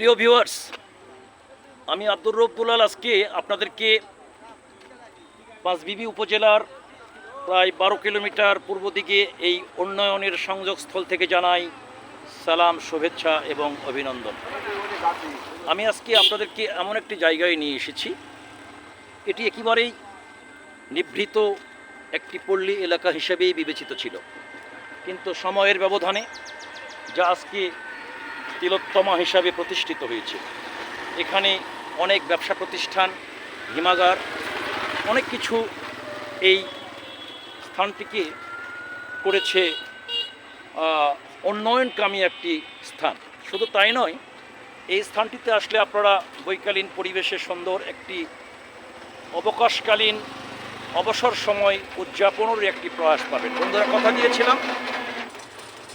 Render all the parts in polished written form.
প্রিয় ভিউয়ার্স, আমি আব্দুর রব্বুল আল আজকে আপনাদেরকে পাঁচবিবি উপজেলার প্রায় 12 কিলোমিটার পূর্ব দিকে এই উন্নয়নের সংযোগস্থল থেকে জানাই সালাম, শুভেচ্ছা এবং অভিনন্দন। আমি আজকে আপনাদেরকে এমন একটি জায়গায় নিয়ে এসেছি, এটি একেবারেই নিভৃত একটি পল্লী এলাকা হিসেবেই বিবেচিত ছিল, কিন্তু সময়ের ব্যবধানে যা আজকে তিলোত্তমা হিসাবে প্রতিষ্ঠিত হয়েছে। এখানে অনেক ব্যবসা প্রতিষ্ঠান, হিমাগার, অনেক কিছু এই স্থানটিকে করেছে উন্নয়নকামী একটি স্থান। শুধু তাই নয়, এই স্থানটিতে আসলে আপনারা বৈকালীন পরিবেশে সুন্দর একটি অবকাশকালীন অবসর সময় উদযাপনের একটি প্রয়াস পাবেন। বন্ধুরা, কথা দিয়েছিলাম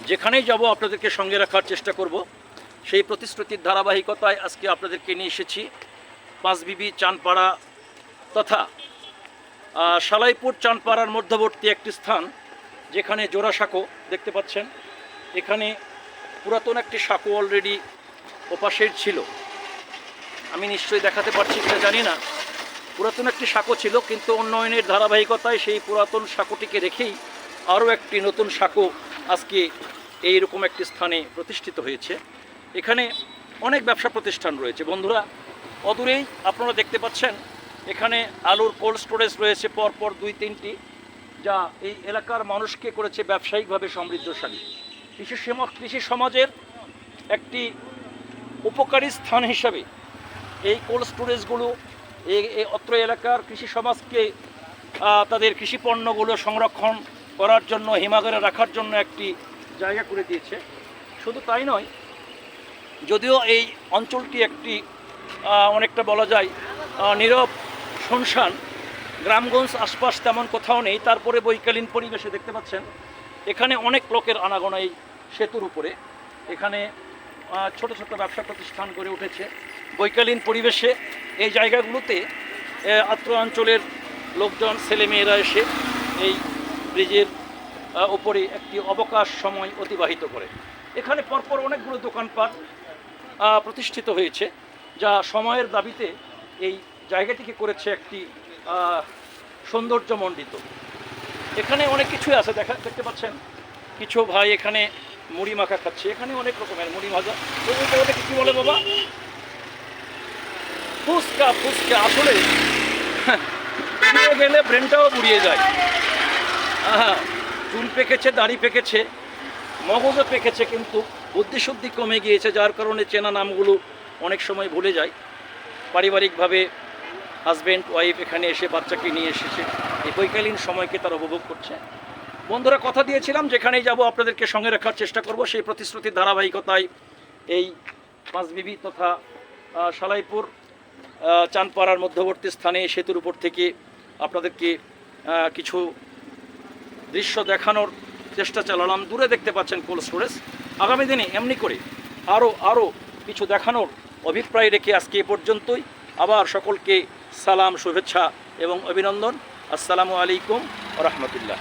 যেখানেই যাব আপনাদেরকে সঙ্গে রাখার চেষ্টা করব। সেই প্রতিশ্রুতির ধারাবাহিকতায় আজকে আপনাদেরকে নিয়ে এসেছি পাঁচবিবি চানপাড়া তথা সালাইপুর চানপাড়ার মধ্যবর্তী একটি স্থান, যেখানে জোড়া সাঁকো দেখতে পাচ্ছেন। এখানে পুরাতন একটি সাঁকো অলরেডি ওপাশের ছিল, আমি নিশ্চয়ই দেখাতে পারছি কিনা জানি না। পুরাতন একটি সাঁকো ছিল, কিন্তু উন্নয়নের ধারাবাহিকতায় সেই পুরাতন সাঁকোটিকে রেখেই আরও একটি নতুন সাঁকো আজকে এইরকম একটি স্থানে প্রতিষ্ঠিত হয়েছে। এখানে অনেক ব্যবসা প্রতিষ্ঠান রয়েছে। বন্ধুরা, অদূরেই আপনারা দেখতে পাচ্ছেন এখানে আলুর কোল্ড স্টোরেজ রয়েছে পরপর 2-3টি, যা এই এলাকার মানুষকে করেছে ব্যবসায়িকভাবে সমৃদ্ধশালী। কৃষি সমাজের একটি উপকারী স্থান হিসাবে এই কোল্ড স্টোরেজগুলো এই অত্র এলাকার কৃষি সমাজকে তাদের কৃষি পণ্যগুলো সংরক্ষণ করার জন্য, হিমাগারে রাখার জন্য একটি জায়গা করে দিয়েছে। শুধু তাই নয়, যদিও এই অঞ্চলটি একটি অনেকটা বলা যায় নীরব শুনশান, গ্রামগঞ্জ আশপাশ তেমন কোথাও নেই, তারপরে বৈকালীন পরিবেশে দেখতে পাচ্ছেন এখানে অনেক লোকের আনাগোনা এই সেতুর উপরে। এখানে ছোট ছোট ব্যবসা প্রতিষ্ঠান গড়ে উঠেছে। বৈকালীন পরিবেশে এই জায়গাগুলোতে অত্র অঞ্চলের লোকজন, ছেলেমেয়েরা এসে এই ব্রিজের ওপরে একটি অবকাশ সময় অতিবাহিত করে। এখানে পরপর অনেকগুলো দোকানপাট প্রতিষ্ঠিত হয়েছে, যা সময়ের দাবিতে এই জায়গাটিকে করেছে একটি সৌন্দর্যমণ্ডিত। এখানে অনেক কিছুই আছে, দেখতে পাচ্ছেন কিছু ভাই এখানে মুড়ি মাখা খাচ্ছে। এখানে অনেক রকমের মুড়ি ভাজা, ওটাকে কী বলে বাবা? ফুচকা। ফুচকা আসলে গেলে ব্রেনটাও বুড়িয়ে যায়। চুল পেকেছে, দাড়ি পেকেছে, মগজও পেকেছে, কিন্তু বুদ্ধিশুদ্ধি কমে গিয়েছে, যার কারণে চেনা নামগুলো অনেক সময় ভুলে যায়। পারিবারিকভাবে হাজব্যান্ড ওয়াইফ এখানে এসে বাচ্চাকে নিয়ে এসেছে, এই বৈকালীন সময়কে তারা উপভোগ করছে। বন্ধুরা, কথা দিয়েছিলাম যেখানেই যাব আপনাদেরকে সঙ্গে রাখার চেষ্টা করব। সেই প্রতিশ্রুতির ধারাবাহিকতায় এই পাঁচবিবি তথা সালাইপুর চানপাড়ার মধ্যবর্তী স্থানে সেতুর উপর থেকে আপনাদেরকে কিছু দৃশ্য দেখানোর চেষ্টা চালালাম। দূরে দেখতে পাচ্ছেন কোল্ড স্টোরেজ। আগামী দিনে এমনি করে আরও কিছু দেখানোর অভিপ্রায় রেখে আজকে এ পর্যন্তই। আবার সকলকে সালাম, শুভেচ্ছা এবং অভিনন্দন। আসসালামু আলাইকুম ওয়া রাহমাতুল্লাহ।